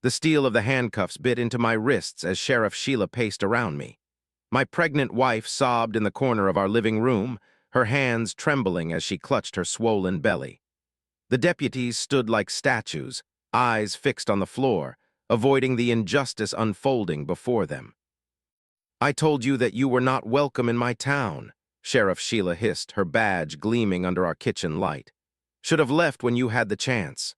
The steel of the handcuffs bit into my wrists as Sheriff Sheila paced around me. My pregnant wife sobbed in the corner of our living room, her hands trembling as she clutched her swollen belly. The deputies stood like statues, eyes fixed on the floor, avoiding the injustice unfolding before them. "I told you that you were not welcome in my town," Sheriff Sheila hissed, her badge gleaming under our kitchen light. "Should have left when you had the chance."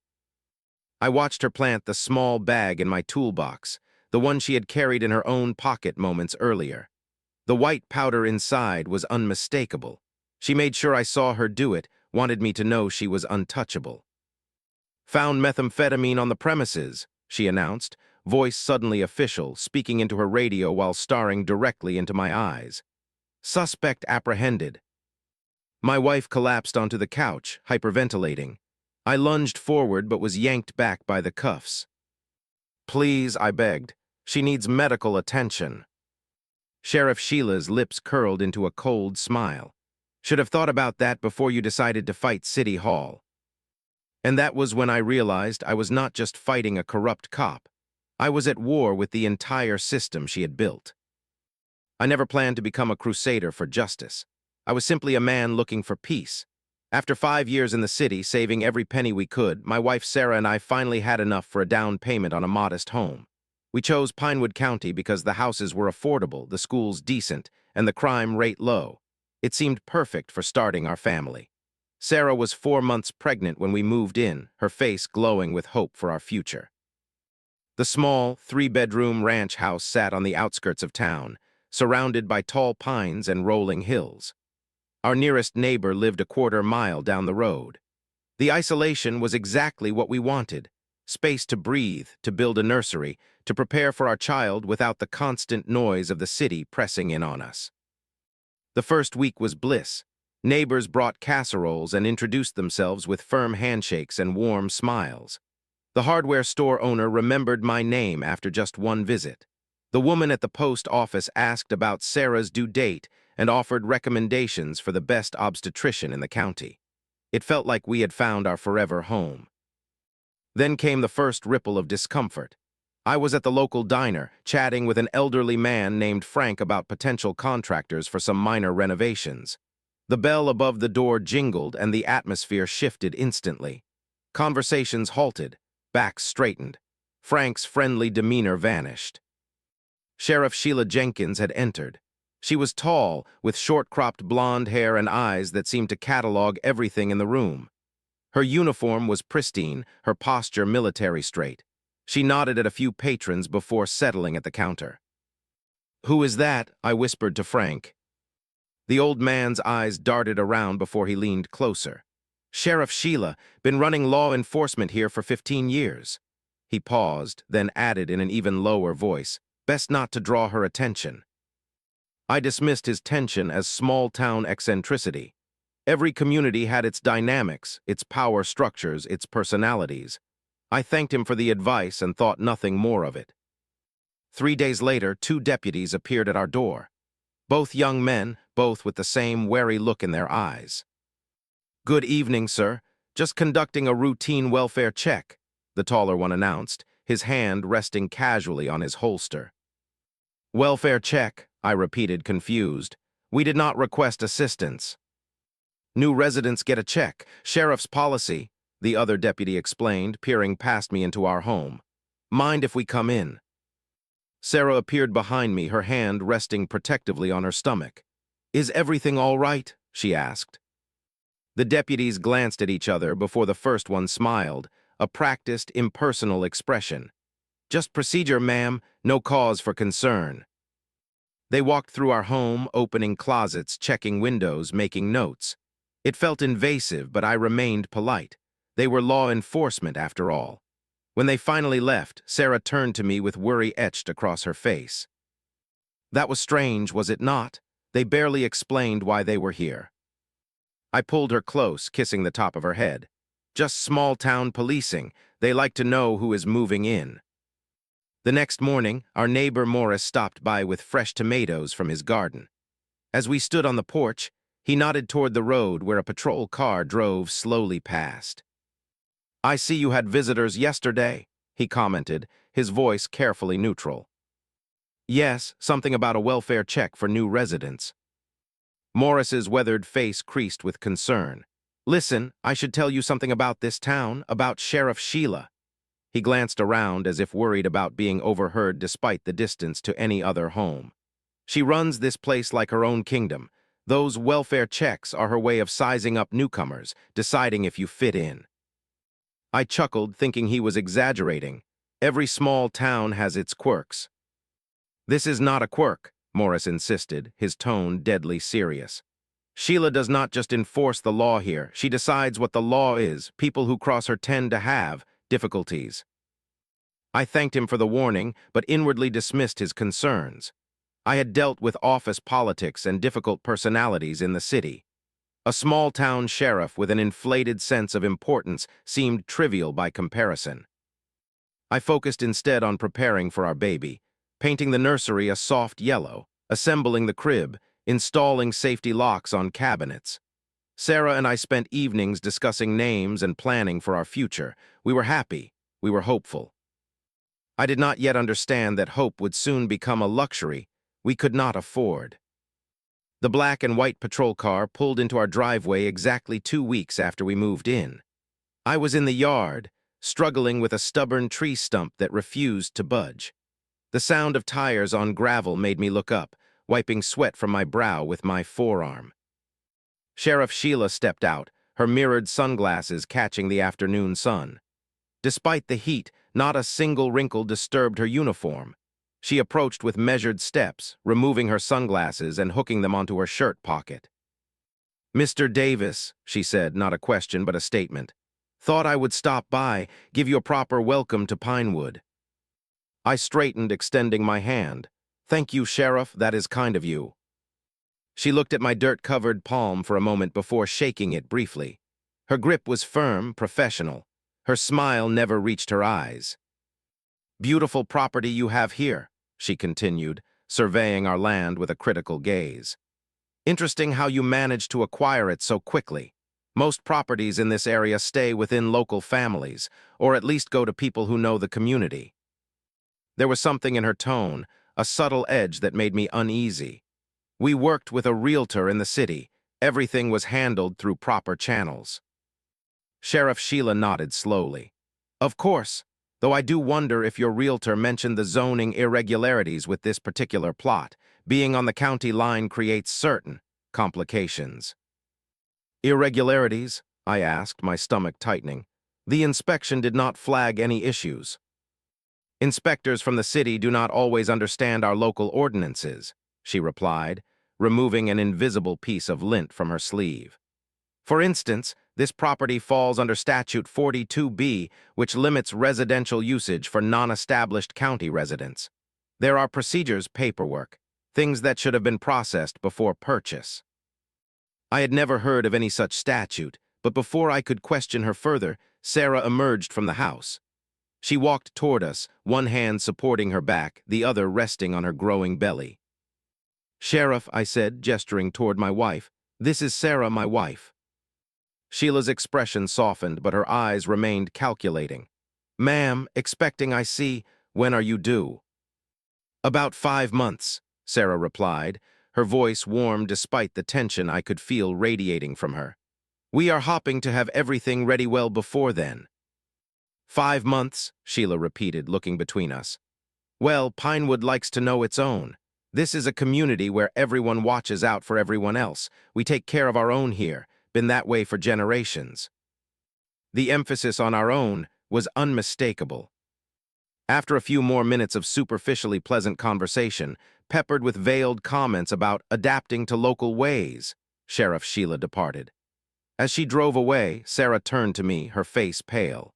I watched her plant the small bag in my toolbox, the one she had carried in her own pocket moments earlier. The white powder inside was unmistakable. She made sure I saw her do it, wanted me to know she was untouchable. "Found methamphetamine on the premises," she announced, voice suddenly official, speaking into her radio while staring directly into my eyes. "Suspect apprehended." My wife collapsed onto the couch, hyperventilating. I lunged forward but was yanked back by the cuffs. "Please," I begged. "She needs medical attention." Sheriff Sheila's lips curled into a cold smile. "Should have thought about that before you decided to fight City Hall." And that was when I realized I was not just fighting a corrupt cop. I was at war with the entire system she had built. I never planned to become a crusader for justice. I was simply a man looking for peace. After 5 years in the city, saving every penny we could, my wife Sarah and I finally had enough for a down payment on a modest home. We chose Pinewood County because the houses were affordable, the schools decent, and the crime rate low. It seemed perfect for starting our family. Sarah was 4 months pregnant when we moved in, her face glowing with hope for our future. The small, 3-bedroom ranch house sat on the outskirts of town, surrounded by tall pines and rolling hills. Our nearest neighbor lived a quarter-mile down the road. The isolation was exactly what we wanted: space to breathe, to build a nursery, to prepare for our child without the constant noise of the city pressing in on us. The first week was bliss. Neighbors brought casseroles and introduced themselves with firm handshakes and warm smiles. The hardware store owner remembered my name after just one visit. The woman at the post office asked about Sarah's due date and offered recommendations for the best obstetrician in the county. It felt like we had found our forever home. Then came the first ripple of discomfort. I was at the local diner, chatting with an elderly man named Frank about potential contractors for some minor renovations. The bell above the door jingled and the atmosphere shifted instantly. Conversations halted, backs straightened. Frank's friendly demeanor vanished. Sheriff Sheila Jenkins had entered. She was tall, with short-cropped blonde hair and eyes that seemed to catalog everything in the room. Her uniform was pristine, her posture military straight. She nodded at a few patrons before settling at the counter. "Who is that?" I whispered to Frank. The old man's eyes darted around before he leaned closer. "Sheriff Sheila, been running law enforcement here for 15 years. He paused, then added in an even lower voice, "Best not to draw her attention." I dismissed his tension as small-town eccentricity. Every community had its dynamics, its power structures, its personalities. I thanked him for the advice and thought nothing more of it. 3 days later, 2 deputies appeared at our door. Both young men, both with the same wary look in their eyes. "Good evening, sir. Just conducting a routine welfare check," the taller one announced, his hand resting casually on his holster. "Welfare check," I repeated, confused. "We did not request assistance." "New residents get a check. Sheriff's policy," the other deputy explained, peering past me into our home. "Mind if we come in?" Sarah appeared behind me, her hand resting protectively on her stomach. "Is everything all right?" she asked. The deputies glanced at each other before the first one smiled, a practiced, impersonal expression. "Just procedure, ma'am. No cause for concern." They walked through our home, opening closets, checking windows, making notes. It felt invasive, but I remained polite. They were law enforcement, after all. When they finally left, Sarah turned to me with worry etched across her face. "That was strange, was it not? They barely explained why they were here." I pulled her close, kissing the top of her head. "Just small-town policing. They like to know who is moving in." The next morning, our neighbor Morris stopped by with fresh tomatoes from his garden. As we stood on the porch, he nodded toward the road where a patrol car drove slowly past. "I see you had visitors yesterday." he commented, his voice carefully neutral. Yes, something about a welfare check for new residents. Morris's weathered face creased with concern. Listen, I should tell you something about this town, about Sheriff Sheila. He glanced around as if worried about being overheard despite the distance to any other home. She runs this place like her own kingdom. Those welfare checks are her way of sizing up newcomers, deciding if you fit in. I chuckled, thinking he was exaggerating. Every small town has its quirks. This is not a quirk, Morris insisted, his tone deadly serious. Sheila does not just enforce the law here, she decides what the law is. People who cross her tend to have difficulties. I thanked him for the warning, but inwardly dismissed his concerns. I had dealt with office politics and difficult personalities in the city. A small-town sheriff with an inflated sense of importance seemed trivial by comparison. I focused instead on preparing for our baby, painting the nursery a soft yellow, assembling the crib, installing safety locks on cabinets. Sarah and I spent evenings discussing names and planning for our future. We were happy. We were hopeful. I did not yet understand that hope would soon become a luxury we could not afford. The black and white patrol car pulled into our driveway exactly 2 weeks after we moved in. I was in the yard, struggling with a stubborn tree stump that refused to budge. The sound of tires on gravel made me look up, wiping sweat from my brow with my forearm. Sheriff Sheila stepped out, her mirrored sunglasses catching the afternoon sun. Despite the heat, not a single wrinkle disturbed her uniform. She approached with measured steps, removing her sunglasses and hooking them onto her shirt pocket. "Mr. Davis," she said, not a question but a statement. "Thought I would stop by, give you a proper welcome to Pinewood." I straightened, extending my hand. "Thank you, Sheriff, that is kind of you." She looked at my dirt-covered palm for a moment before shaking it briefly. Her grip was firm, professional. Her smile never reached her eyes. "Beautiful property you have here," she continued, surveying our land with a critical gaze. "Interesting how you managed to acquire it so quickly. Most properties in this area stay within local families, or at least go to people who know the community." There was something in her tone, a subtle edge that made me uneasy. We worked with a realtor in the city. Everything was handled through proper channels. Sheriff Sheila nodded slowly. "Of course, though I do wonder if your realtor mentioned the zoning irregularities with this particular plot. Being on the county line creates certain complications." "Irregularities?" I asked, my stomach tightening. "The inspection did not flag any issues." "Inspectors from the city do not always understand our local ordinances," she replied, removing an invisible piece of lint from her sleeve. "For instance, this property falls under Statute 42B, which limits residential usage for non-established county residents. There are procedures, paperwork, things that should have been processed before purchase." I had never heard of any such statute, but before I could question her further, Sarah emerged from the house. She walked toward us, one hand supporting her back, the other resting on her growing belly. "Sheriff," I said, gesturing toward my wife, "this is Sarah, my wife." Sheila's expression softened, but her eyes remained calculating. "Ma'am, expecting, I see. When are you due?" "About 5 months," Sarah replied, her voice warm despite the tension I could feel radiating from her. "We are hoping to have everything ready well before then." 5 months, Sheila repeated, looking between us. "Well, Pinewood likes to know its own. This is a community where everyone watches out for everyone else. We take care of our own here, been that way for generations." The emphasis on our own was unmistakable. After a few more minutes of superficially pleasant conversation, peppered with veiled comments about adapting to local ways, Sheriff Sheila departed. As she drove away, Sarah turned to me, her face pale.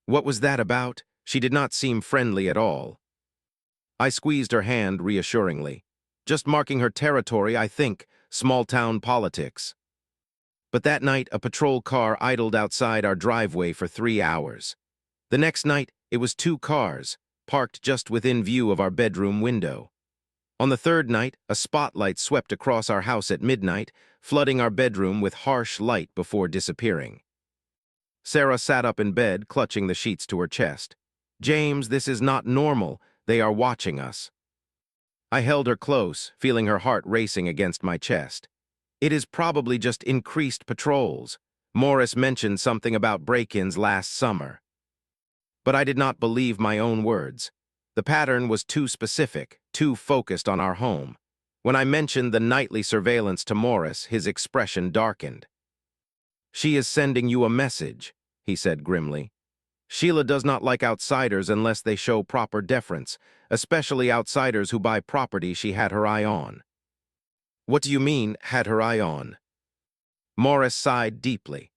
"What was that about?" She did not seem friendly at all. I squeezed her hand reassuringly. "Just marking her territory, I think, small-town politics." But that night, a patrol car idled outside our driveway for 3 hours. The next night, it was 2 cars, parked just within view of our bedroom window. On the 3rd night, a spotlight swept across our house at midnight, flooding our bedroom with harsh light before disappearing. Sarah sat up in bed, clutching the sheets to her chest. "James, this is not normal. They are watching us." I held her close, feeling her heart racing against my chest. "It is probably just increased patrols. Morris mentioned something about break-ins last summer." But I did not believe my own words. The pattern was too specific, too focused on our home. When I mentioned the nightly surveillance to Morris, his expression darkened. "She is sending you a message," he said grimly. "Sheila does not like outsiders unless they show proper deference, especially outsiders who buy property she had her eye on." "What do you mean, had her eye on?" Morris sighed deeply.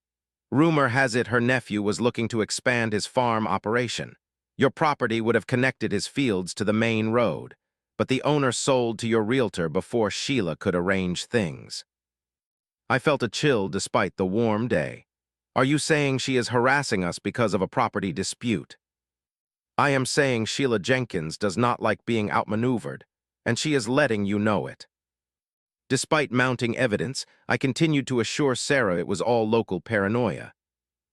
"Rumor has it her nephew was looking to expand his farm operation. Your property would have connected his fields to the main road, but the owner sold to your realtor before Sheila could arrange things." I felt a chill despite the warm day. "Are you saying she is harassing us because of a property dispute?" "I am saying Sheila Jenkins does not like being outmaneuvered, and she is letting you know it." Despite mounting evidence, I continued to assure Sarah it was all local paranoia.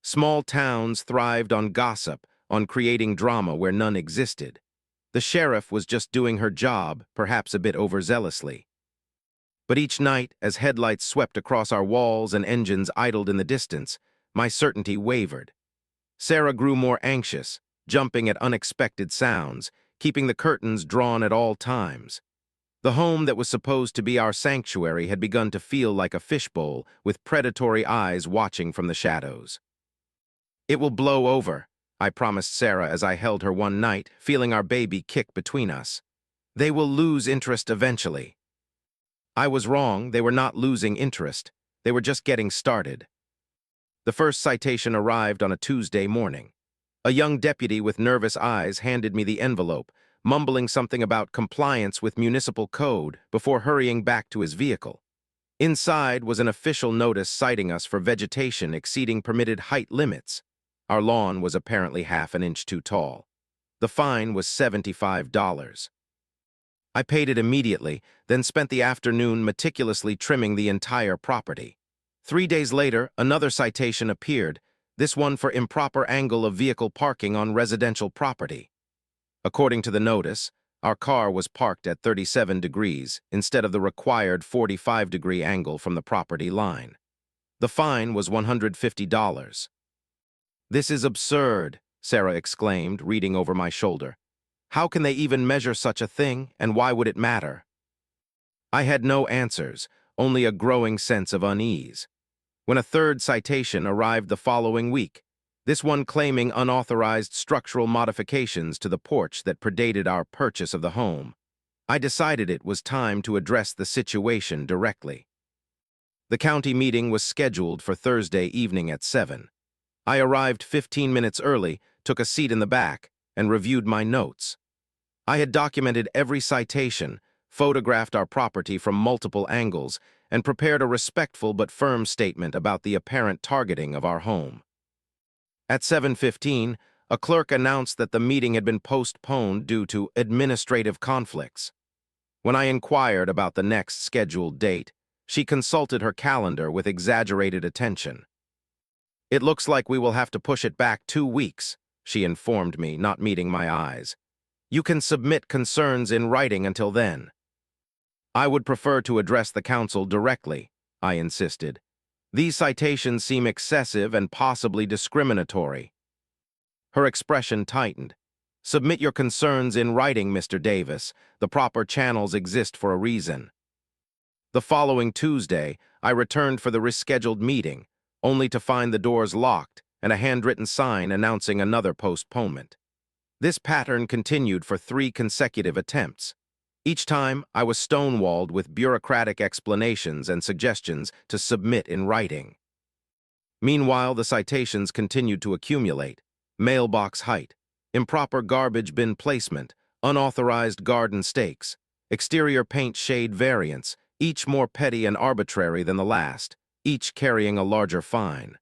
Small towns thrived on gossip, on creating drama where none existed. The sheriff was just doing her job, perhaps a bit overzealously. But each night, as headlights swept across our walls and engines idled in the distance, my certainty wavered. Sarah grew more anxious, jumping at unexpected sounds, keeping the curtains drawn at all times. The home that was supposed to be our sanctuary had begun to feel like a fishbowl, with predatory eyes watching from the shadows. "It will blow over," I promised Sarah as I held her one night, feeling our baby kick between us. "They will lose interest eventually." I was wrong. They were not losing interest. They were just getting started. The first citation arrived on a Tuesday morning. A young deputy with nervous eyes handed me the envelope, mumbling something about compliance with municipal code before hurrying back to his vehicle. Inside was an official notice citing us for vegetation exceeding permitted height limits. Our lawn was apparently half an inch too tall. The fine was $75. I paid it immediately, then spent the afternoon meticulously trimming the entire property. 3 days later, another citation appeared, this one for improper angle of vehicle parking on residential property. According to the notice, our car was parked at 37 degrees instead of the required 45-degree angle from the property line. The fine was $150. "This is absurd," Sarah exclaimed, reading over my shoulder. "How can they even measure such a thing, and why would it matter?" I had no answers, only a growing sense of unease. When a third citation arrived the following week, this one claiming unauthorized structural modifications to the porch that predated our purchase of the home, I decided it was time to address the situation directly. The county meeting was scheduled for Thursday evening at 7. I arrived 15 minutes early, took a seat in the back, and reviewed my notes. I had documented every citation, photographed our property from multiple angles, and prepared a respectful but firm statement about the apparent targeting of our home. At 7:15, a clerk announced that the meeting had been postponed due to administrative conflicts. When I inquired about the next scheduled date, she consulted her calendar with exaggerated attention. "It looks like we will have to push it back 2 weeks, she informed me, not meeting my eyes. "You can submit concerns in writing until then." "I would prefer to address the council directly," I insisted. "These citations seem excessive and possibly discriminatory." Her expression tightened. "Submit your concerns in writing, Mr. Davis. The proper channels exist for a reason." The following Tuesday, I returned for the rescheduled meeting, only to find the doors locked and a handwritten sign announcing another postponement. This pattern continued for 3 consecutive attempts. Each time, I was stonewalled with bureaucratic explanations and suggestions to submit in writing. Meanwhile, the citations continued to accumulate: mailbox height, improper garbage bin placement, unauthorized garden stakes, exterior paint shade variance, each more petty and arbitrary than the last, each carrying a larger fine.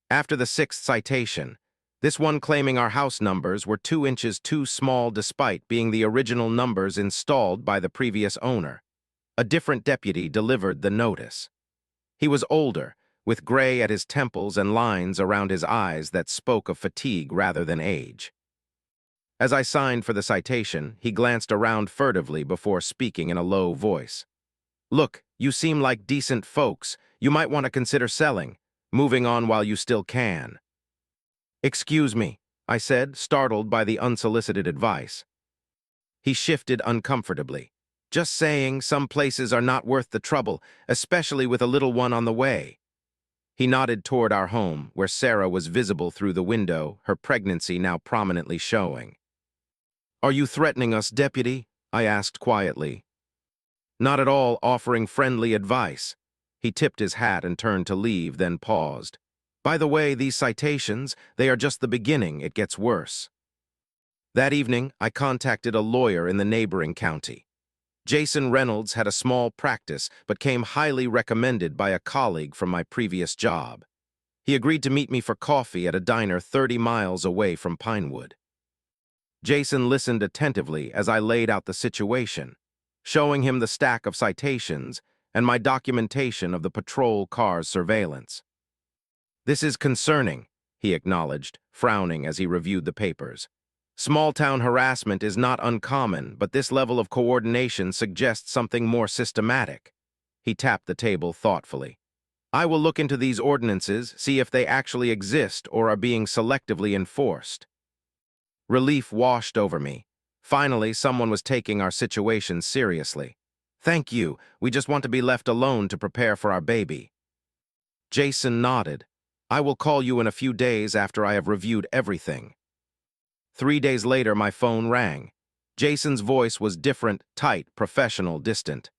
After the 6th citation, this one claiming our house numbers were 2 inches too small despite being the original numbers installed by the previous owner, a different deputy delivered the notice. He was older, with gray at his temples and lines around his eyes that spoke of fatigue rather than age. As I signed for the citation, he glanced around furtively before speaking in a low voice. Look, you seem like decent folks. You might want to consider selling, moving on while you still can. Excuse me, I said, startled by the unsolicited advice. He shifted uncomfortably. Just saying, some places are not worth the trouble, especially with a little one on the way. He nodded toward our home, where Sarah was visible through the window, her pregnancy now prominently showing. Are you threatening us, Deputy? I asked quietly. Not at all, offering friendly advice. He tipped his hat and turned to leave, then paused. By the way, these citations, they are just the beginning. It gets worse. That evening, I contacted a lawyer in the neighboring county. Jason Reynolds had a small practice, but came highly recommended by a colleague from my previous job. He agreed to meet me for coffee at a diner 30 miles away from Pinewood. Jason listened attentively as I laid out the situation, showing him the stack of citations and my documentation of the patrol car's surveillance. This is concerning, he acknowledged, frowning as he reviewed the papers. Small-town harassment is not uncommon, but this level of coordination suggests something more systematic. He tapped the table thoughtfully. I will look into these ordinances, see if they actually exist or are being selectively enforced. Relief washed over me. Finally, someone was taking our situation seriously. Thank you, we just want to be left alone to prepare for our baby. Jason nodded. I will call you in a few days after I have reviewed everything. 3 days later, my phone rang. Jason's voice was different, tight, professional, distant.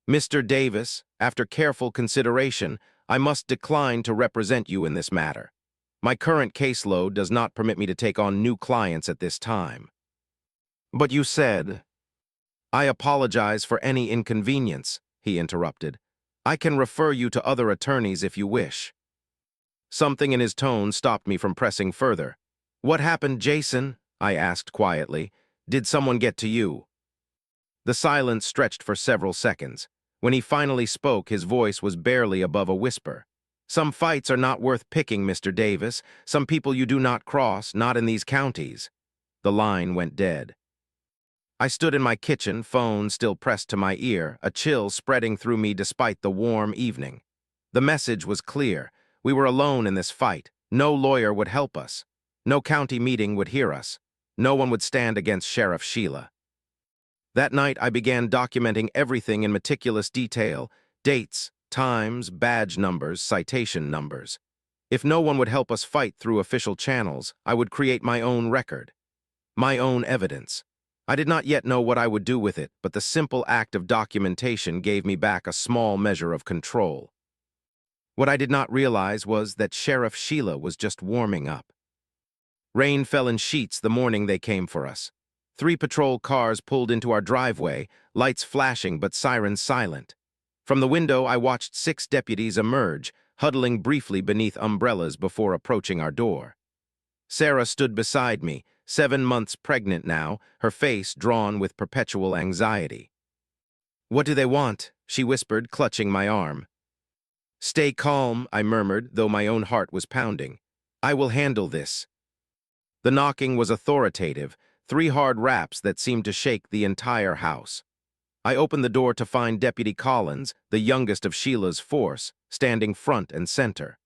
Mr. Davis, after careful consideration, I must decline to represent you in this matter. My current caseload does not permit me to take on new clients at this time. But you said... I apologize for any inconvenience, he interrupted. I can refer you to other attorneys if you wish. Something in his tone stopped me from pressing further. What happened, Jason? I asked quietly. Did someone get to you? The silence stretched for several seconds. When he finally spoke, his voice was barely above a whisper. Some fights are not worth picking, Mr. Davis. Some people you do not cross, not in these counties. The line went dead. I stood in my kitchen, phone still pressed to my ear, a chill spreading through me despite the warm evening. The message was clear. We were alone in this fight. No lawyer would help us. No county meeting would hear us. No one would stand against Sheriff Sheila. That night, I began documenting everything in meticulous detail: dates, times, badge numbers, citation numbers. If no one would help us fight through official channels, I would create my own record, my own evidence. I did not yet know what I would do with it, but the simple act of documentation gave me back a small measure of control. What I did not realize was that Sheriff Sheila was just warming up. Rain fell in sheets the morning they came for us. 3 patrol cars pulled into our driveway, lights flashing but sirens silent. From the window, I watched 6 deputies emerge, huddling briefly beneath umbrellas before approaching our door. Sarah stood beside me, 7 months pregnant now, her face drawn with perpetual anxiety. What do they want? She whispered, clutching my arm. Stay calm, I murmured, though my own heart was pounding. I will handle this. The knocking was authoritative, 3 hard raps that seemed to shake the entire house. I opened the door to find Deputy Collins, the youngest of Sheila's force, standing front and center.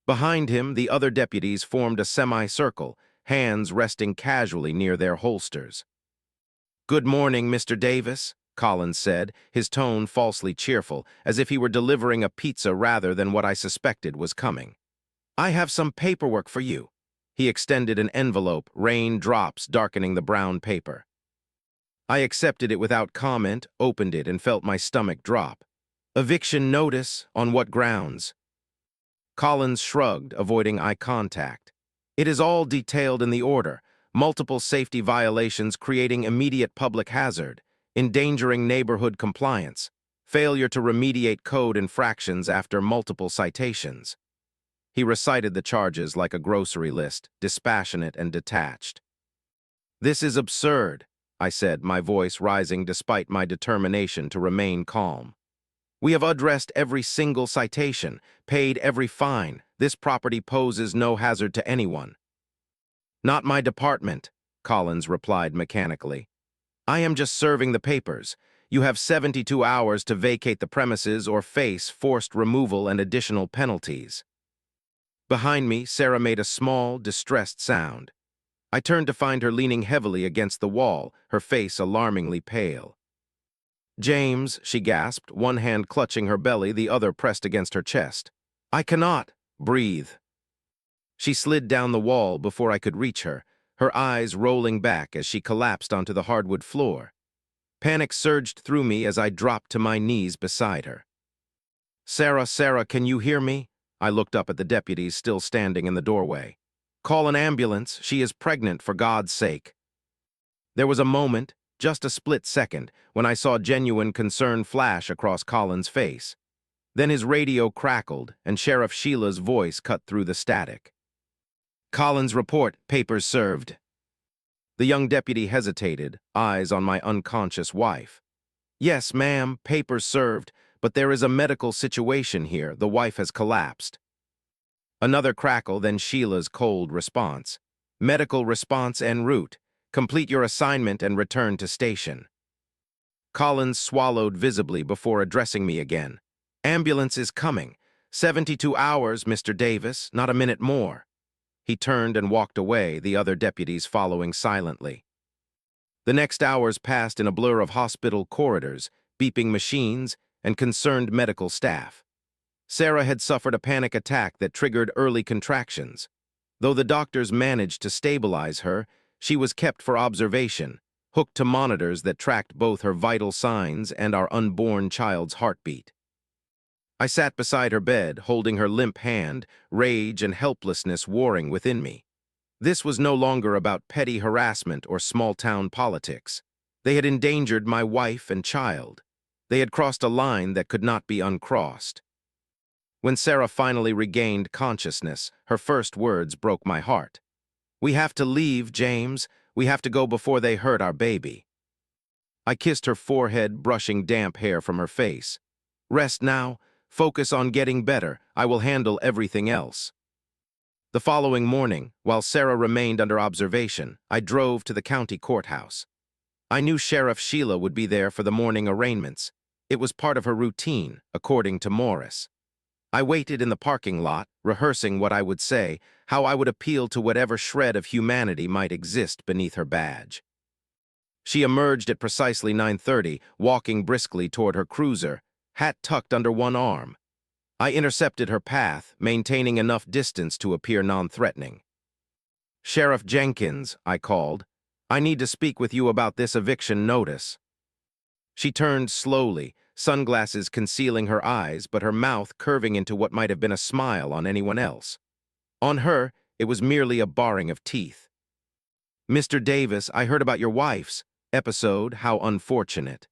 Behind him, the other deputies formed a semicircle, hands resting casually near their holsters. Good morning, Mr. Davis, Collins said, his tone falsely cheerful, as if he were delivering a pizza rather than what I suspected was coming. I have some paperwork for you. He extended an envelope, rain drops darkening the brown paper. I accepted it without comment, opened it, and felt my stomach drop. Eviction notice, on what grounds? Collins shrugged, avoiding eye contact. It is all detailed in the order. Multiple safety violations creating immediate public hazard, endangering neighborhood compliance, failure to remediate code infractions after multiple citations. He recited the charges like a grocery list, dispassionate and detached. This is absurd, I said, my voice rising despite my determination to remain calm. We have addressed every single citation, paid every fine. This property poses no hazard to anyone. Not my department, Collins replied mechanically. I am just serving the papers. You have 72 hours to vacate the premises or face forced removal and additional penalties. Behind me, Sarah made a small, distressed sound. I turned to find her leaning heavily against the wall, her face alarmingly pale. James, she gasped, one hand clutching her belly, the other pressed against her chest. I cannot breathe. She slid down the wall before I could reach her, her eyes rolling back as she collapsed onto the hardwood floor. Panic surged through me as I dropped to my knees beside her. Sarah, can you hear me? I looked up at the deputies still standing in the doorway. Call an ambulance. She is pregnant, for God's sake. There was a moment, just a split second, when I saw genuine concern flash across Colin's face. Then his radio crackled, and Sheriff Sheila's voice cut through the static. Colin's report, papers served. The young deputy hesitated, eyes on my unconscious wife. Yes, ma'am, papers served, but there is a medical situation here. The wife has collapsed. Another crackle, then Sheila's cold response. Medical response en route. Complete your assignment and return to station. Collins swallowed visibly before addressing me again. Ambulance is coming. 72 hours, Mr. Davis, not a minute more. He turned and walked away, the other deputies following silently. The next hours passed in a blur of hospital corridors, beeping machines, and concerned medical staff. Sarah had suffered a panic attack that triggered early contractions. Though the doctors managed to stabilize her, she was kept for observation, hooked to monitors that tracked both her vital signs and our unborn child's heartbeat. I sat beside her bed, holding her limp hand, rage and helplessness warring within me. This was no longer about petty harassment or small-town politics. They had endangered my wife and child. They had crossed a line that could not be uncrossed. When Sarah finally regained consciousness, her first words broke my heart. We have to leave, James. We have to go before they hurt our baby. I kissed her forehead, brushing damp hair from her face. Rest now. Focus on getting better. I will handle everything else. The following morning, while Sarah remained under observation, I drove to the county courthouse. I knew Sheriff Sheila would be there for the morning arraignments. It was part of her routine, according to Morris. I waited in the parking lot, rehearsing what I would say, how I would appeal to whatever shred of humanity might exist beneath her badge. She emerged at precisely 9:30, walking briskly toward her cruiser, hat tucked under one arm. I intercepted her path, maintaining enough distance to appear non-threatening. Sheriff Jenkins, I called. I need to speak with you about this eviction notice. She turned slowly, sunglasses concealing her eyes, but her mouth curving into what might have been a smile on anyone else. On her, it was merely a baring of teeth. Mr. Davis, I heard about your wife's episode. How unfortunate.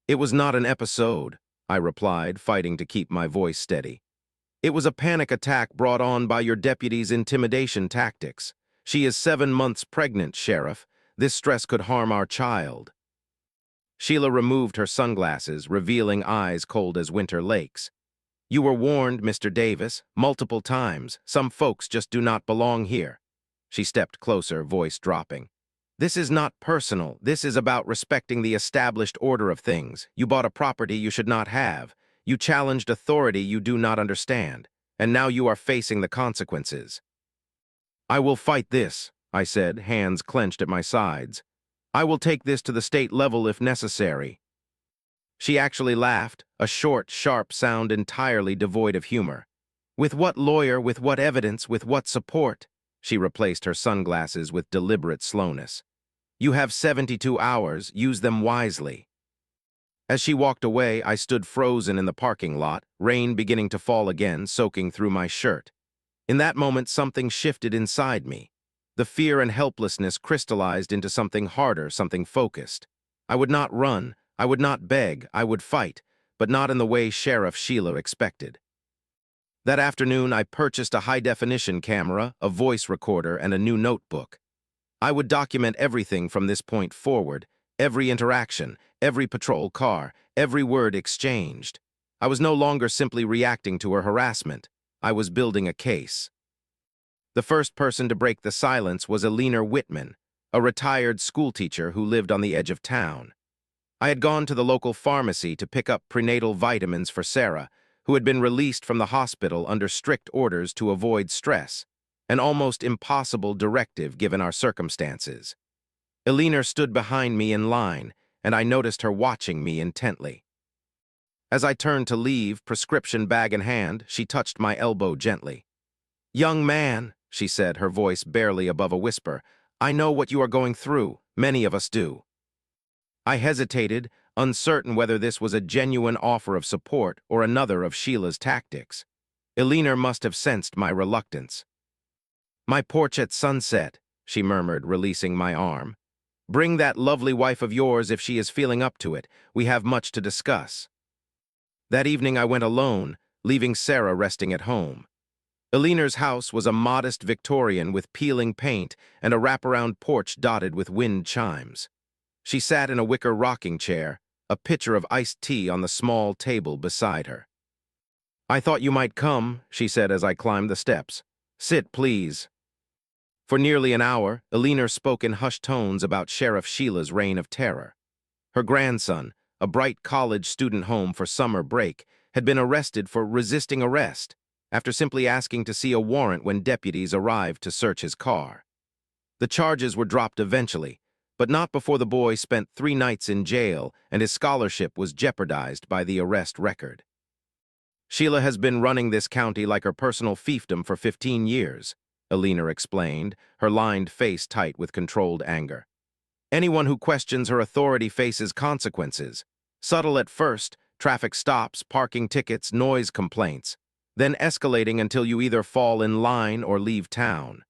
It was not an episode, I replied, fighting to keep my voice steady. It was a panic attack brought on by your deputy's intimidation tactics. She is 7 months pregnant, Sheriff. This stress could harm our child. Sheila removed her sunglasses, revealing eyes cold as winter lakes. You were warned, Mr. Davis, multiple times. Some folks just do not belong here. She stepped closer, voice dropping. This is not personal. This is about respecting the established order of things. You bought a property you should not have. You challenged authority you do not understand. And now you are facing the consequences. I will fight this, I said, hands clenched at my sides. I will take this to the state level if necessary. She actually laughed, a short, sharp sound entirely devoid of humor. With what lawyer, with what evidence, with what support? She replaced her sunglasses with deliberate slowness. You have 72 hours, use them wisely. As she walked away, I stood frozen in the parking lot, rain beginning to fall again, soaking through my shirt. In that moment, something shifted inside me. The fear and helplessness crystallized into something harder, something focused. I would not run, I would not beg, I would fight, but not in the way Sheriff Sheila expected. That afternoon, I purchased a high-definition camera, a voice recorder, and a new notebook. I would document everything from this point forward, every interaction, every patrol car, every word exchanged. I was no longer simply reacting to her harassment. I was building a case. The first person to break the silence was Eleanor Whitman. a retired schoolteacher who lived on the edge of town. I had gone to the local pharmacy to pick up prenatal vitamins for Sarah, who had been released from the hospital under strict orders to avoid stress, an almost impossible directive given our circumstances. Elinor stood behind me in line, and I noticed her watching me intently. As I turned to leave, prescription bag in hand, she touched my elbow gently. "Young man," she said, her voice barely above a whisper, "I know what you are going through. Many of us do." I hesitated, uncertain whether this was a genuine offer of support or another of Sheila's tactics. Elinor must have sensed my reluctance. "My porch at sunset," she murmured, releasing my arm. "Bring that lovely wife of yours if she is feeling up to it. We have much to discuss." That evening I went alone, leaving Sarah resting at home. Elinor's house was a modest Victorian with peeling paint and a wraparound porch dotted with wind chimes. She sat in a wicker rocking chair, a pitcher of iced tea on the small table beside her. "I thought you might come," she said as I climbed the steps. "Sit, please." For nearly an hour, Elinor spoke in hushed tones about Sheriff Sheila's reign of terror. Her grandson, a bright college student home for summer break, had been arrested for resisting arrest after simply asking to see a warrant when deputies arrived to search his car. The charges were dropped eventually, but not before the boy spent 3 nights in jail and his scholarship was jeopardized by the arrest record. "Sheila has been running this county like her personal fiefdom for 15 years, Elinor explained, her lined face tight with controlled anger. "Anyone who questions her authority faces consequences. Subtle at first, traffic stops, parking tickets, noise complaints, then escalating until you either fall in line or leave town."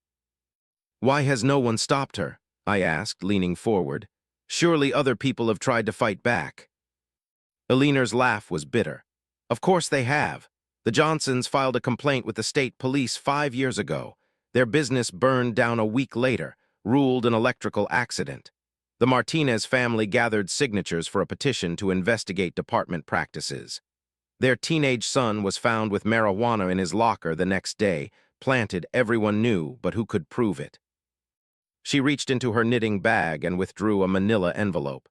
"Why has no one stopped her?" I asked, leaning forward. "Surely other people have tried to fight back." Elinor's laugh was bitter. "Of course they have. The Johnsons filed a complaint with the state police 5 years ago. Their business burned down a week later, ruled an electrical accident. The Martinez family gathered signatures for a petition to investigate department practices. Their teenage son was found with marijuana in his locker the next day, planted everyone knew, but who could prove it?" She reached into her knitting bag and withdrew a manila envelope.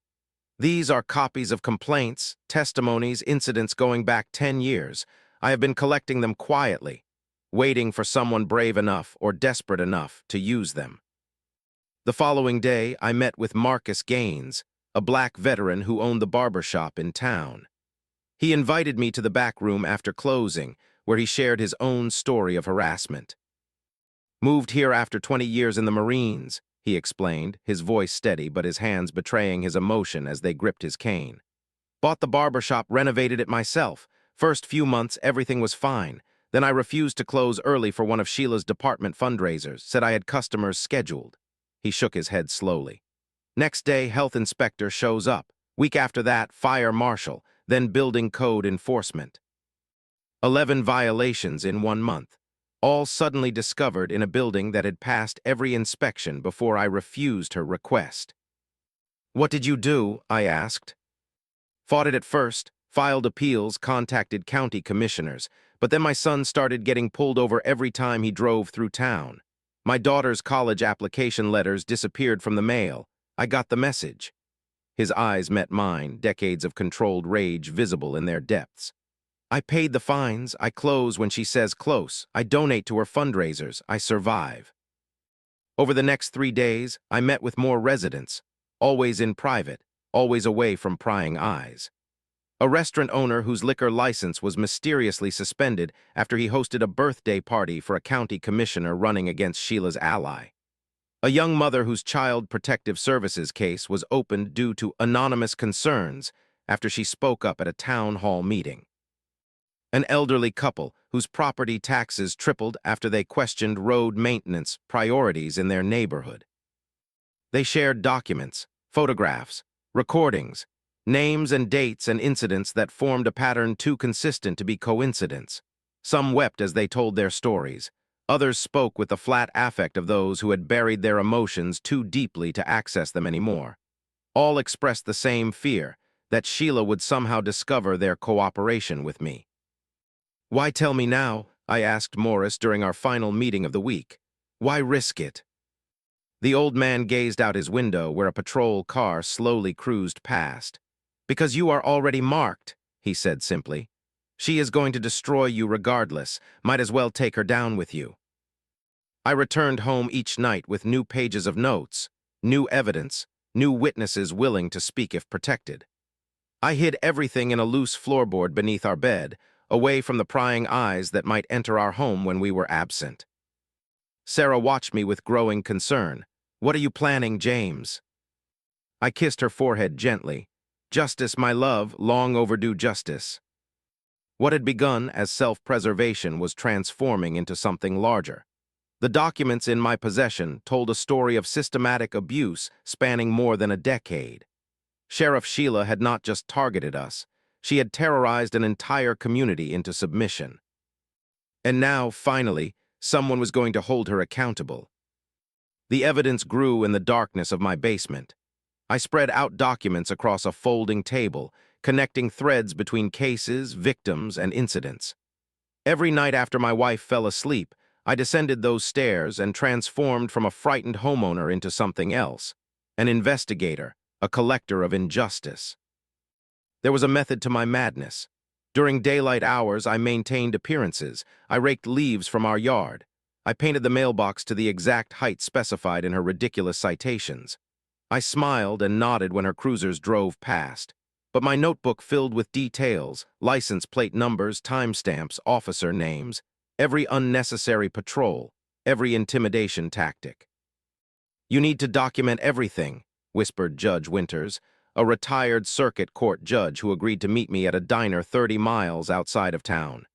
"These are copies of complaints, testimonies, incidents going back 10 years. I have been collecting them quietly, waiting for someone brave enough or desperate enough to use them." The following day, I met with Marcus Gaines, a black veteran who owned the barber shop in town. He invited me to the back room after closing, where he shared his own story of harassment. "Moved here after 20 years in the Marines," he explained, his voice steady but his hands betraying his emotion as they gripped his cane. "Bought the barber shop, renovated it myself. First few months, everything was fine. Then I refused to close early for one of Sheila's department fundraisers, said I had customers scheduled." He shook his head slowly. "Next day, health inspector shows up. Week after that, fire marshal, then building code enforcement. 11 violations in 1 month, all suddenly discovered in a building that had passed every inspection before I refused her request." "What did you do?" I asked. "Fought it at first, filed appeals, contacted county commissioners, but then my son started getting pulled over every time he drove through town. My daughter's college application letters disappeared from the mail. I got the message." His eyes met mine, decades of controlled rage visible in their depths. "I paid the fines. I close when she says close. I donate to her fundraisers. I survive." Over the next 3 days, I met with more residents, always in private, always away from prying eyes. A restaurant owner whose liquor license was mysteriously suspended after he hosted a birthday party for a county commissioner running against Sheila's ally. A young mother whose child protective services case was opened due to anonymous concerns after she spoke up at a town hall meeting. An elderly couple whose property taxes tripled after they questioned road maintenance priorities in their neighborhood. They shared documents, photographs, recordings, names and dates and incidents that formed a pattern too consistent to be coincidence. Some wept as they told their stories. Others spoke with the flat affect of those who had buried their emotions too deeply to access them anymore. All expressed the same fear, that Sheila would somehow discover their cooperation with me. "Why tell me now?" I asked Morris during our final meeting of the week. "Why risk it?" The old man gazed out his window where a patrol car slowly cruised past. "Because you are already marked," he said simply. "She is going to destroy you regardless. Might as well take her down with you." I returned home each night with new pages of notes, new evidence, new witnesses willing to speak if protected. I hid everything in a loose floorboard beneath our bed, away from the prying eyes that might enter our home when we were absent. Sarah watched me with growing concern. "What are you planning, James?" I kissed her forehead gently. "Justice, my love, long overdue justice." What had begun as self-preservation was transforming into something larger. The documents in my possession told a story of systematic abuse spanning more than a decade. Sheriff Sheila had not just targeted us, she had terrorized an entire community into submission. And now, finally, someone was going to hold her accountable. The evidence grew in the darkness of my basement. I spread out documents across a folding table, connecting threads between cases, victims, and incidents. Every night after my wife fell asleep, I descended those stairs and transformed from a frightened homeowner into something else, an investigator, a collector of injustice. There was a method to my madness. During daylight hours, I maintained appearances. I raked leaves from our yard. I painted the mailbox to the exact height specified in her ridiculous citations. I smiled and nodded when her cruisers drove past. But my notebook filled with details, license plate numbers, timestamps, officer names, every unnecessary patrol, every intimidation tactic. "You need to document everything," whispered Judge Winters, a retired circuit court judge who agreed to meet me at a diner 30 miles outside of town.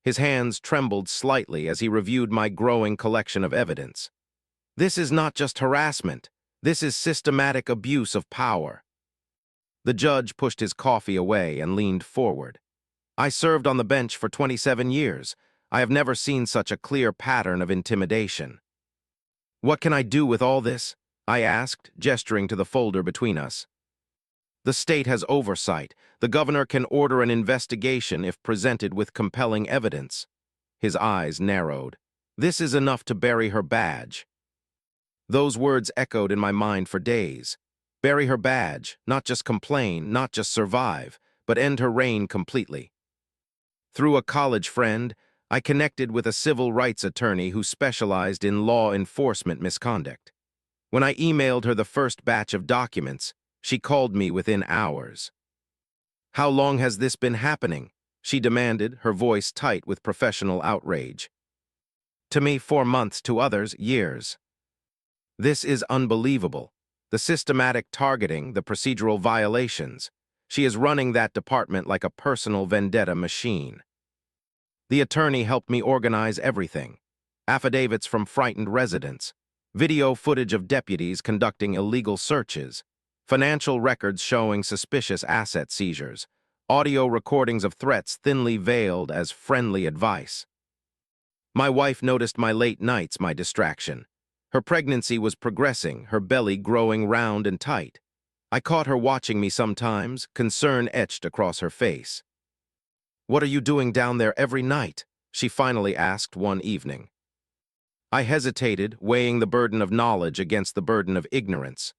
His hands trembled slightly as he reviewed my growing collection of evidence. "This is not just harassment. This is systematic abuse of power." The judge pushed his coffee away and leaned forward. "I served on the bench for 27 years. I have never seen such a clear pattern of intimidation." "What can I do with all this?" I asked, gesturing to the folder between us. "The state has oversight. The governor can order an investigation if presented with compelling evidence." His eyes narrowed. "This is enough to bury her badge." Those words echoed in my mind for days. Bury her badge, not just complain, not just survive, but end her reign completely. Through a college friend, I connected with a civil rights attorney who specialized in law enforcement misconduct. When I emailed her the first batch of documents, she called me within hours. "How long has this been happening?" she demanded, her voice tight with professional outrage. "To me, 4 months, to others, years." "This is unbelievable. The systematic targeting, the procedural violations. She is running that department like a personal vendetta machine." The attorney helped me organize everything. Affidavits from frightened residents, video footage of deputies conducting illegal searches, financial records showing suspicious asset seizures, audio recordings of threats thinly veiled as friendly advice. My wife noticed my late nights, my distraction. Her pregnancy was progressing, her belly growing round and tight. I caught her watching me sometimes, concern etched across her face. "What are you doing down there every night?" she finally asked one evening. I hesitated, weighing the burden of knowledge against the burden of ignorance.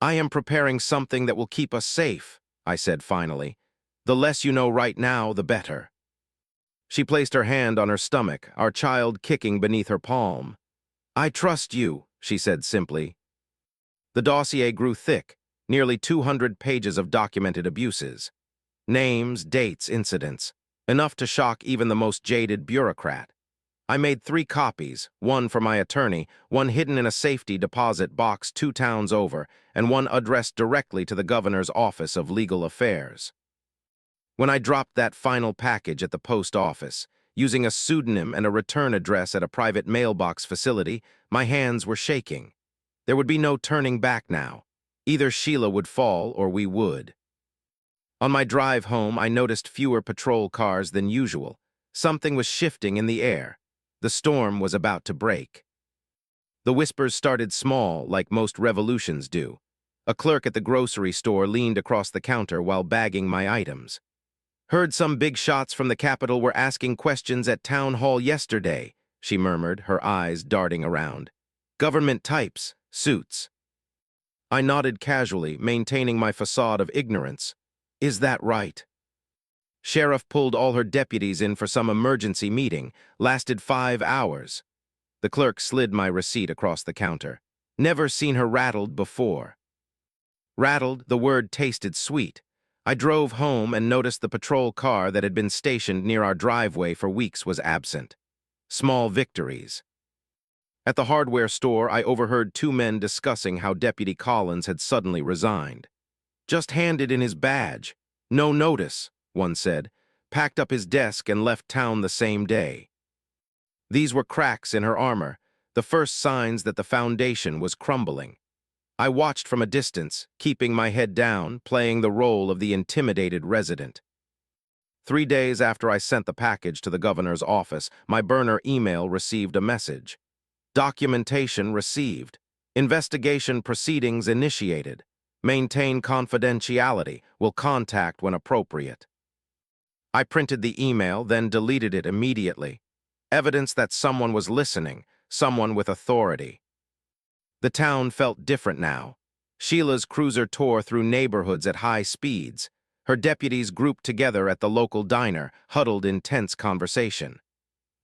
"I am preparing something that will keep us safe," I said finally. "The less you know right now, the better." She placed her hand on her stomach, our child kicking beneath her palm. "I trust you," she said simply. The dossier grew thick, nearly 200 pages of documented abuses. Names, dates, incidents. Enough to shock even the most jaded bureaucrat. I made 3 copies, one for my attorney, one hidden in a safety deposit box 2 towns over, and one addressed directly to the governor's office of legal affairs. When I dropped that final package at the post office, using a pseudonym and a return address at a private mailbox facility, my hands were shaking. There would be no turning back now. Either Sheila would fall or we would. On my drive home, I noticed fewer patrol cars than usual. Something was shifting in the air. The storm was about to break. The whispers started small, like most revolutions do. A clerk at the grocery store leaned across the counter while bagging my items. "Heard some big shots from the Capitol were asking questions at town hall yesterday," she murmured, her eyes darting around. "Government types," Suits. I nodded casually, maintaining my facade of ignorance. Is that right? Sheriff pulled all her deputies in for some emergency meeting, lasted 5 hours. The clerk slid my receipt across the counter. Never seen her rattled before. Rattled, the word tasted sweet. I drove home and noticed the patrol car that had been stationed near our driveway for weeks was absent. Small victories. At the hardware store, I overheard 2 men discussing how Deputy Collins had suddenly resigned. Just handed in his badge. No notice, one said, packed up his desk and left town the same day. These were cracks in her armor, the first signs that the foundation was crumbling. I watched from a distance, keeping my head down, playing the role of the intimidated resident. 3 days after I sent the package to the governor's office, my burner email received a message. Documentation received. Investigation proceedings initiated. Maintain confidentiality. Will contact when appropriate. I printed the email, then deleted it immediately. Evidence that someone was listening, someone with authority. The town felt different now. Sheila's cruiser tore through neighborhoods at high speeds. Her deputies grouped together at the local diner, huddled in tense conversation.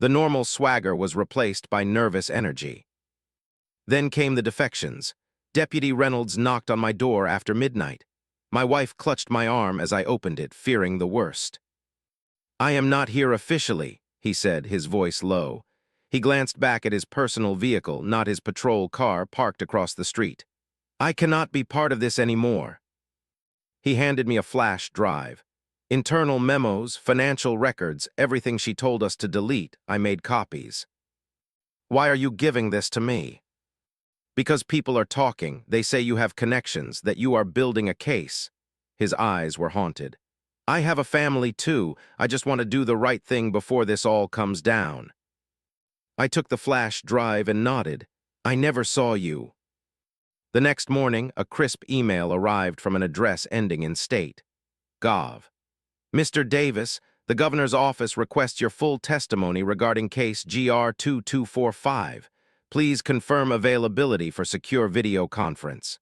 The normal swagger was replaced by nervous energy. Then came the defections. Deputy Reynolds knocked on my door after midnight. My wife clutched my arm as I opened it, fearing the worst. "I am not here officially," he said, his voice low. He glanced back at his personal vehicle, not his patrol car, parked across the street. "I cannot be part of this anymore." He handed me a flash drive. Internal memos, financial records, everything she told us to delete, I made copies. "Why are you giving this to me?" "Because people are talking. They say you have connections, that you are building a case." His eyes were haunted. "I have a family too. I just want to do the right thing before this all comes down." I took the flash drive and nodded. "I never saw you." The next morning, a crisp email arrived from an address ending in state. Gov. "Mr. Davis, the governor's office requests your full testimony regarding case GR 2245. Please confirm availability for secure video conference."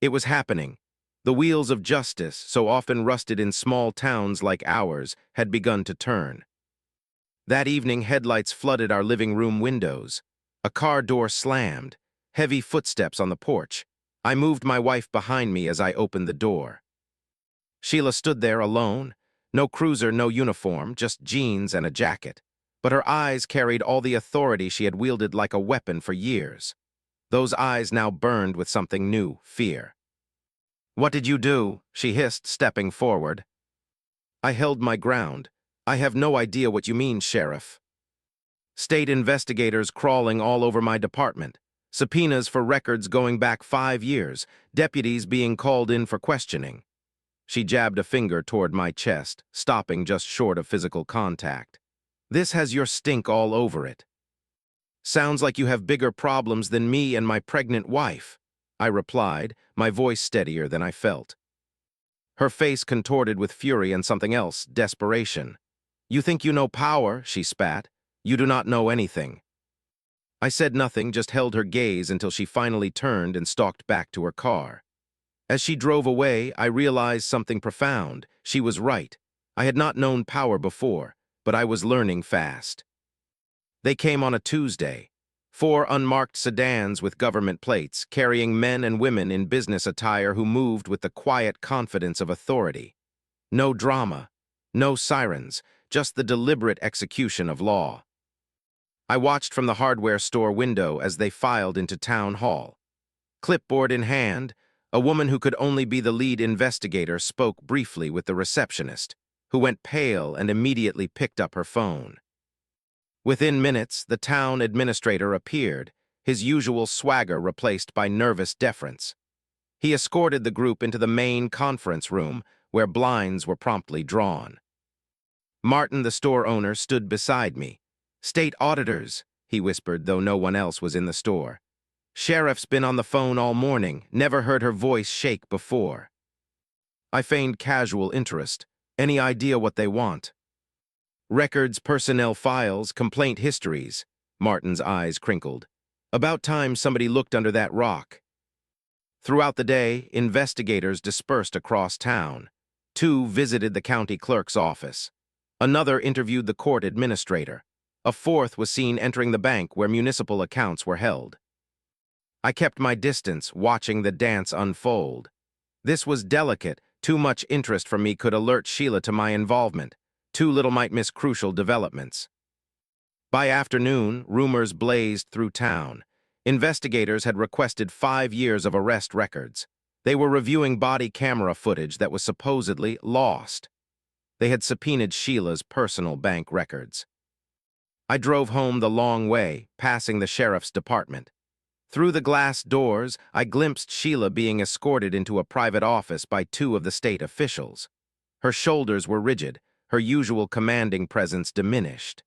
It was happening. The wheels of justice, so often rusted in small towns like ours, had begun to turn. That evening, headlights flooded our living room windows. A car door slammed. Heavy footsteps on the porch. I moved my wife behind me as I opened the door. Sheila stood there alone. No cruiser, no uniform, just jeans and a jacket. But her eyes carried all the authority she had wielded like a weapon for years. Those eyes now burned with something new, fear. "What did you do?" she hissed, stepping forward. I held my ground. "I have no idea what you mean, Sheriff." "State investigators crawling all over my department. Subpoenas for records going back 5 years. Deputies being called in for questioning." She jabbed a finger toward my chest, stopping just short of physical contact. "This has your stink all over it." "Sounds like you have bigger problems than me and my pregnant wife," I replied, my voice steadier than I felt. Her face contorted with fury and something else, desperation. "You think you know power," she spat. "You do not know anything." I said nothing, just held her gaze until she finally turned and stalked back to her car. As she drove away, I realized something profound. She was right. I had not known power before, but I was learning fast. They came on a Tuesday. 4 unmarked sedans with government plates, carrying men and women in business attire who moved with the quiet confidence of authority. No drama, no sirens, just the deliberate execution of law. I watched from the hardware store window as they filed into town hall. Clipboard in hand, a woman who could only be the lead investigator spoke briefly with the receptionist, who went pale and immediately picked up her phone. Within minutes, the town administrator appeared, his usual swagger replaced by nervous deference. He escorted the group into the main conference room, where blinds were promptly drawn. Martin, the store owner, stood beside me. "State auditors," he whispered, though no one else was in the store. "Sheriff's been on the phone all morning, never heard her voice shake before." I feigned casual interest. "Any idea what they want?" "Records, personnel files, complaint histories." Martin's eyes crinkled. About time somebody looked under that rock. Throughout the day, investigators dispersed across town. 2 visited the county clerk's office. Another interviewed the court administrator. A 4th was seen entering the bank where municipal accounts were held. I kept my distance, watching the dance unfold. This was delicate. Too much interest from me could alert Sheila to my involvement. Too little might miss crucial developments. By afternoon, rumors blazed through town. Investigators had requested 5 years of arrest records. They were reviewing body camera footage that was supposedly lost. They had subpoenaed Sheila's personal bank records. I drove home the long way, passing the sheriff's department. Through the glass doors, I glimpsed Sheila being escorted into a private office by 2 of the state officials. Her shoulders were rigid, her usual commanding presence diminished.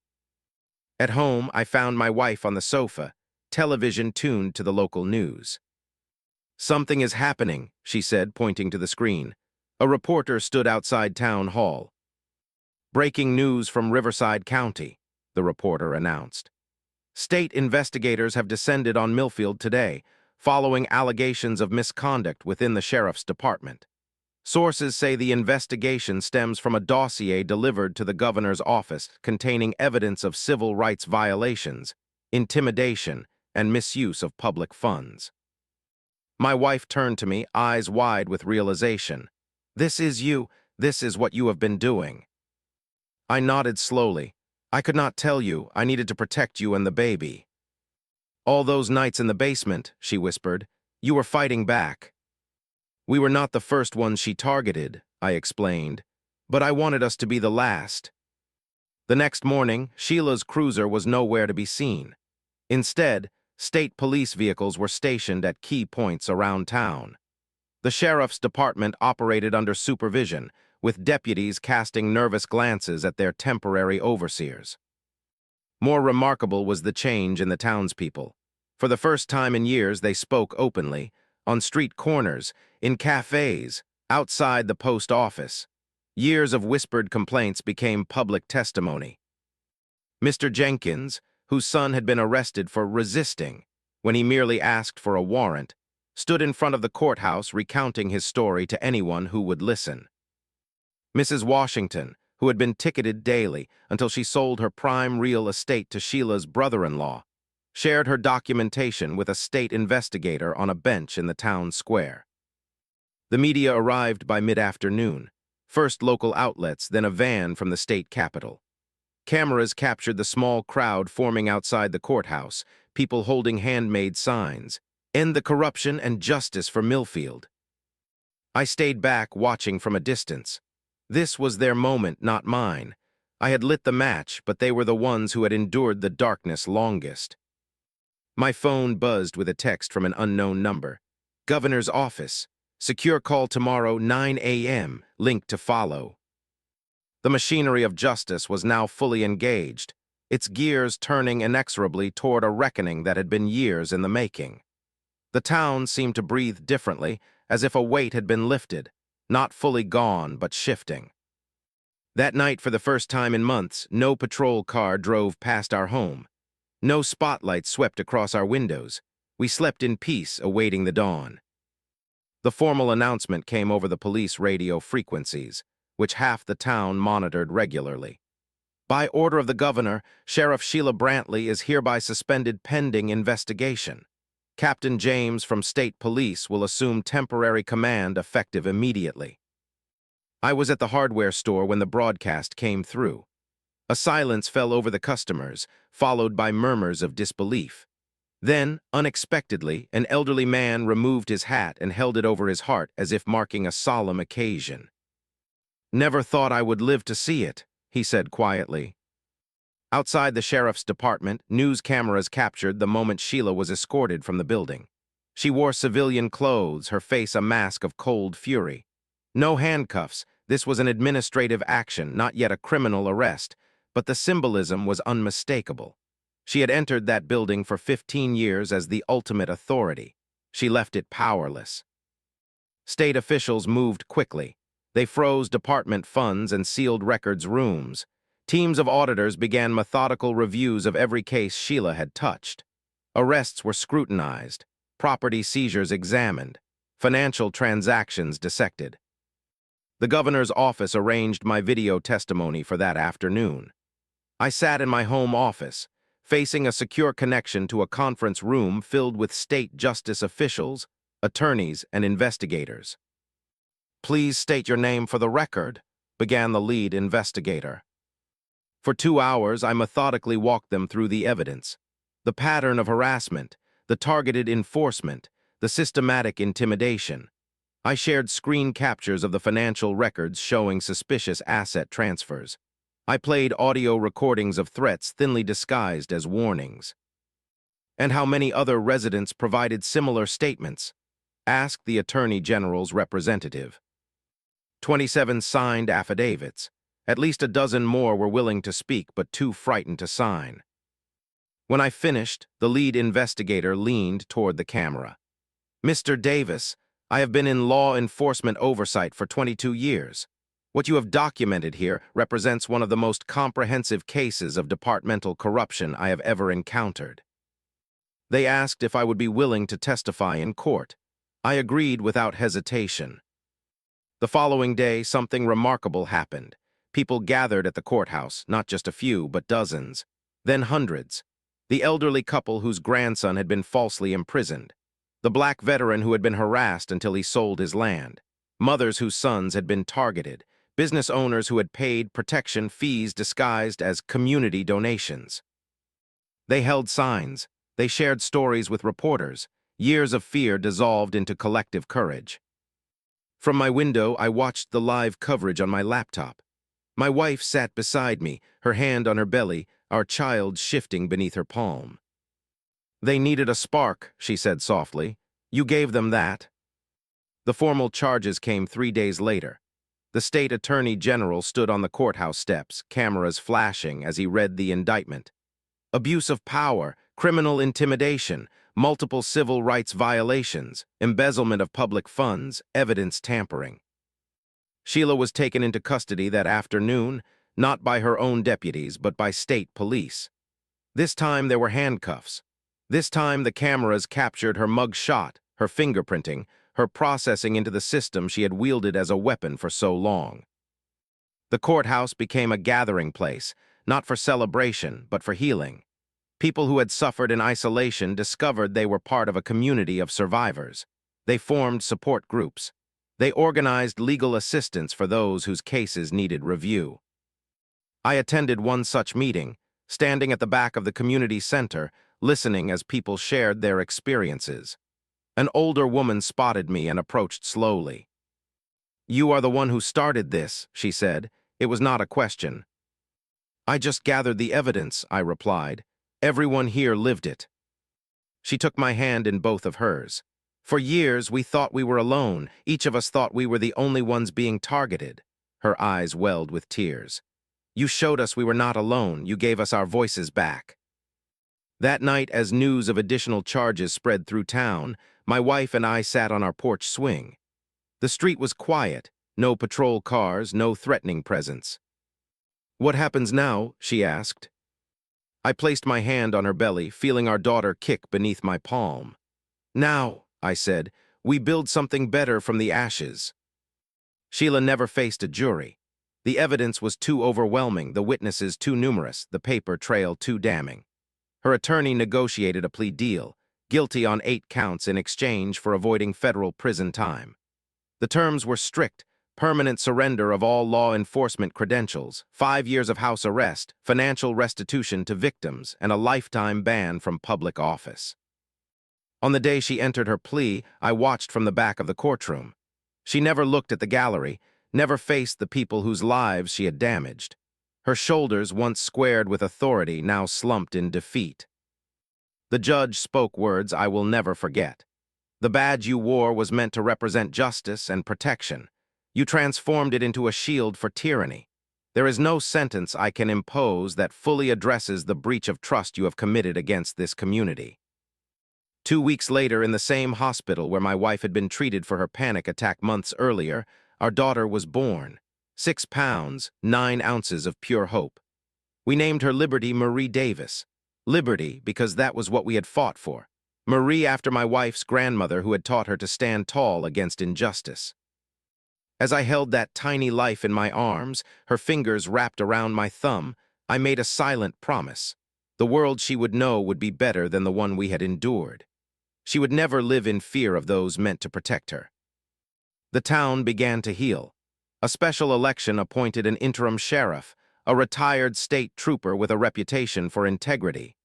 At home, I found my wife on the sofa, television tuned to the local news. "Something is happening," she said, pointing to the screen. A reporter stood outside town hall. "Breaking news from Riverside County," the reporter announced. "State investigators have descended on Millfield today, following allegations of misconduct within the sheriff's department. Sources say the investigation stems from a dossier delivered to the governor's office containing evidence of civil rights violations, intimidation, and misuse of public funds." My wife turned to me, eyes wide with realization. "This is you. This is what you have been doing." I nodded slowly. "I could not tell you. I needed to protect you and the baby." "All those nights in the basement," she whispered, "you were fighting back." "We were not the first ones she targeted," I explained, "but I wanted us to be the last." The next morning, Sheila's cruiser was nowhere to be seen. Instead, state police vehicles were stationed at key points around town. The sheriff's department operated under supervision, with deputies casting nervous glances at their temporary overseers. More remarkable was the change in the townspeople. For the first time in years, they spoke openly, on street corners, in cafes, outside the post office. Years of whispered complaints became public testimony. Mr. Jenkins, whose son had been arrested for resisting when he merely asked for a warrant, stood in front of the courthouse recounting his story to anyone who would listen. Mrs. Washington, who had been ticketed daily until she sold her prime real estate to Sheila's brother-in-law, shared her documentation with a state investigator on a bench in the town square. The media arrived by mid-afternoon, first local outlets, then a van from the state capitol. Cameras captured the small crowd forming outside the courthouse, people holding handmade signs, "End the corruption and justice for Millfield." I stayed back, watching from a distance. This was their moment, not mine. I had lit the match, but they were the ones who had endured the darkness longest. My phone buzzed with a text from an unknown number. "Governor's office. Secure call tomorrow, 9 a.m. Link to follow." The machinery of justice was now fully engaged, its gears turning inexorably toward a reckoning that had been years in the making. The town seemed to breathe differently, as if a weight had been lifted, not fully gone, but shifting. That night, for the first time in months, no patrol car drove past our home. No spotlight swept across our windows. We slept in peace, awaiting the dawn. The formal announcement came over the police radio frequencies, which half the town monitored regularly. "By order of the governor, Sheriff Sheila Brantley is hereby suspended pending investigation. Captain James from State Police will assume temporary command effective immediately." I was at the hardware store when the broadcast came through. A silence fell over the customers, followed by murmurs of disbelief. Then, unexpectedly, an elderly man removed his hat and held it over his heart as if marking a solemn occasion. "Never thought I would live to see it," he said quietly. Outside the sheriff's department, news cameras captured the moment Sheila was escorted from the building. She wore civilian clothes, her face a mask of cold fury. No handcuffs. This was an administrative action, not yet a criminal arrest, but the symbolism was unmistakable. She had entered that building for 15 years as the ultimate authority. She left it powerless. State officials moved quickly. They froze department funds and sealed records rooms. Teams of auditors began methodical reviews of every case Sheila had touched. Arrests were scrutinized, property seizures examined, financial transactions dissected. The governor's office arranged my video testimony for that afternoon. I sat in my home office, facing a secure connection to a conference room filled with state justice officials, attorneys, and investigators. "Please state your name for the record," began the lead investigator. For 2 hours, I methodically walked them through the evidence, the pattern of harassment, the targeted enforcement, the systematic intimidation. I shared screen captures of the financial records showing suspicious asset transfers. I played audio recordings of threats thinly disguised as warnings. "And how many other residents provided similar statements?" asked the Attorney General's representative. 27 signed affidavits. At least a dozen more were willing to speak, but too frightened to sign. When I finished, the lead investigator leaned toward the camera. "Mr. Davis, I have been in law enforcement oversight for 22 years. What you have documented here represents one of the most comprehensive cases of departmental corruption I have ever encountered." They asked if I would be willing to testify in court. I agreed without hesitation. The following day, something remarkable happened. People gathered at the courthouse, not just a few, but dozens, then hundreds. The elderly couple whose grandson had been falsely imprisoned. The black veteran who had been harassed until he sold his land. Mothers whose sons had been targeted. Business owners who had paid protection fees disguised as community donations. They held signs. They shared stories with reporters. Years of fear dissolved into collective courage. From my window, I watched the live coverage on my laptop. My wife sat beside me, her hand on her belly, our child shifting beneath her palm. "They needed a spark," she said softly. "You gave them that." The formal charges came 3 days later. The state attorney general stood on the courthouse steps, cameras flashing as he read the indictment. Abuse of power, criminal intimidation, multiple civil rights violations, embezzlement of public funds, evidence tampering. Sheila was taken into custody that afternoon, not by her own deputies, but by state police. This time there were handcuffs. This time the cameras captured her mug shot, her fingerprinting, her processing into the system she had wielded as a weapon for so long. The courthouse became a gathering place, not for celebration, but for healing. People who had suffered in isolation discovered they were part of a community of survivors. They formed support groups. They organized legal assistance for those whose cases needed review. I attended one such meeting, standing at the back of the community center, listening as people shared their experiences. An older woman spotted me and approached slowly. "You are the one who started this," she said. It was not a question. "I just gathered the evidence," I replied. "Everyone here lived it." She took my hand in both of hers. "For years, we thought we were alone. Each of us thought we were the only ones being targeted." Her eyes welled with tears. "You showed us we were not alone. You gave us our voices back." That night, as news of additional charges spread through town, my wife and I sat on our porch swing. The street was quiet, no patrol cars, no threatening presence. "What happens now?" she asked. I placed my hand on her belly, feeling our daughter kick beneath my palm. "Now," I said, "we build something better from the ashes." Sheila never faced a jury. The evidence was too overwhelming, the witnesses too numerous, the paper trail too damning. Her attorney negotiated a plea deal, guilty on 8 counts in exchange for avoiding federal prison time. The terms were strict: permanent surrender of all law enforcement credentials, 5 years of house arrest, financial restitution to victims, and a lifetime ban from public office. On the day she entered her plea, I watched from the back of the courtroom. She never looked at the gallery, never faced the people whose lives she had damaged. Her shoulders, once squared with authority, now slumped in defeat. The judge spoke words I will never forget. "The badge you wore was meant to represent justice and protection. You transformed it into a shield for tyranny. There is no sentence I can impose that fully addresses the breach of trust you have committed against this community." 2 weeks later, in the same hospital where my wife had been treated for her panic attack months earlier, our daughter was born. 6 pounds, 9 ounces of pure hope. We named her Liberty Marie Davis. Liberty, because that was what we had fought for. Marie after my wife's grandmother who had taught her to stand tall against injustice. As I held that tiny life in my arms, her fingers wrapped around my thumb, I made a silent promise. The world she would know would be better than the one we had endured. She would never live in fear of those meant to protect her. The town began to heal. A special election appointed an interim sheriff, a retired state trooper with a reputation for integrity.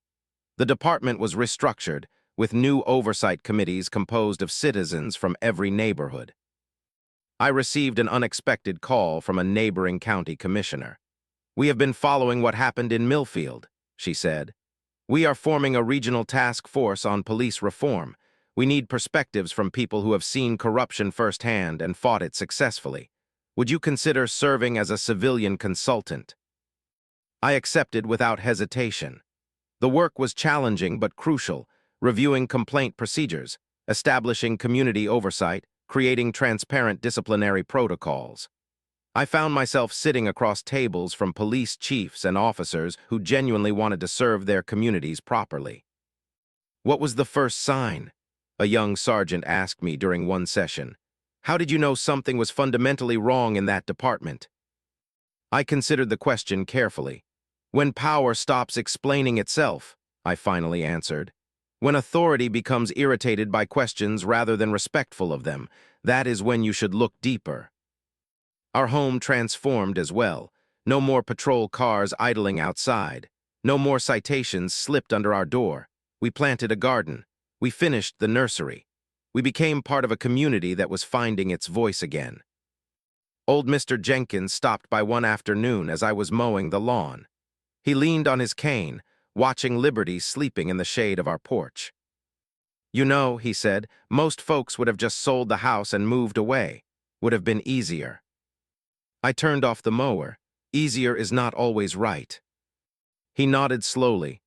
The department was restructured, with new oversight committees composed of citizens from every neighborhood. I received an unexpected call from a neighboring county commissioner. "We have been following what happened in Millfield," she said. "We are forming a regional task force on police reform. We need perspectives from people who have seen corruption firsthand and fought it successfully. Would you consider serving as a civilian consultant?" I accepted without hesitation. The work was challenging but crucial, reviewing complaint procedures, establishing community oversight, creating transparent disciplinary protocols. I found myself sitting across tables from police chiefs and officers who genuinely wanted to serve their communities properly. "What was the first sign?" a young sergeant asked me during one session. "How did you know something was fundamentally wrong in that department?" I considered the question carefully. "When power stops explaining itself," I finally answered. "When authority becomes irritated by questions rather than respectful of them, that is when you should look deeper." Our home transformed as well. No more patrol cars idling outside. No more citations slipped under our door. We planted a garden. We finished the nursery. We became part of a community that was finding its voice again. Old Mr. Jenkins stopped by one afternoon as I was mowing the lawn. He leaned on his cane, watching Liberty sleeping in the shade of our porch. "You know," he said, "most folks would have just sold the house and moved away. Would have been easier." I turned off the mower. Easier is not always right. He nodded slowly.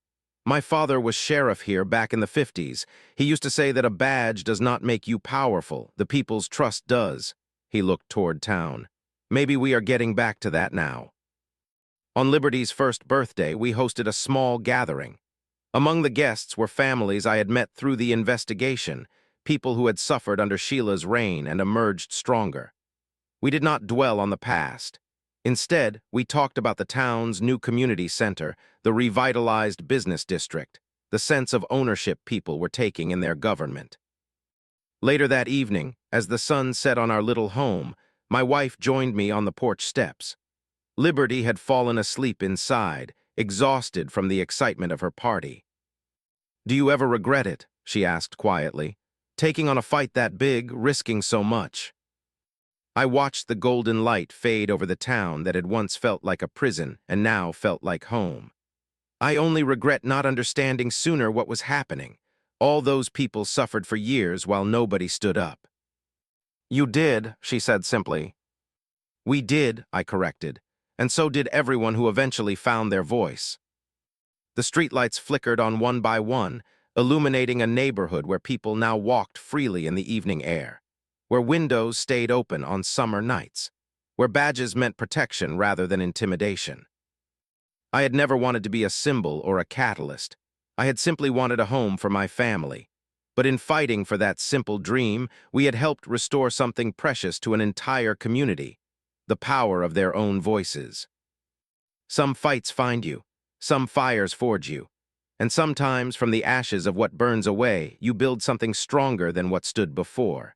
"My father was sheriff here back in the 50s. He used to say that a badge does not make you powerful, the people's trust does." He looked toward town. "Maybe we are getting back to that now." On Liberty's first birthday, we hosted a small gathering. Among the guests were families I had met through the investigation, people who had suffered under Sheila's reign and emerged stronger. We did not dwell on the past. Instead, we talked about the town's new community center, the revitalized business district, the sense of ownership people were taking in their government. Later that evening, as the sun set on our little home, my wife joined me on the porch steps. Liberty had fallen asleep inside, exhausted from the excitement of her party. "Do you ever regret it?" she asked quietly. "Taking on a fight that big, risking so much?" I watched the golden light fade over the town that had once felt like a prison and now felt like home. "I only regret not understanding sooner what was happening. All those people suffered for years while nobody stood up." "You did," she said simply. "We did," I corrected, "and so did everyone who eventually found their voice." The streetlights flickered on one by one, illuminating a neighborhood where people now walked freely in the evening air, where windows stayed open on summer nights, where badges meant protection rather than intimidation. I had never wanted to be a symbol or a catalyst. I had simply wanted a home for my family. But in fighting for that simple dream, we had helped restore something precious to an entire community, the power of their own voices. Some fights find you, some fires forge you, and sometimes from the ashes of what burns away, you build something stronger than what stood before.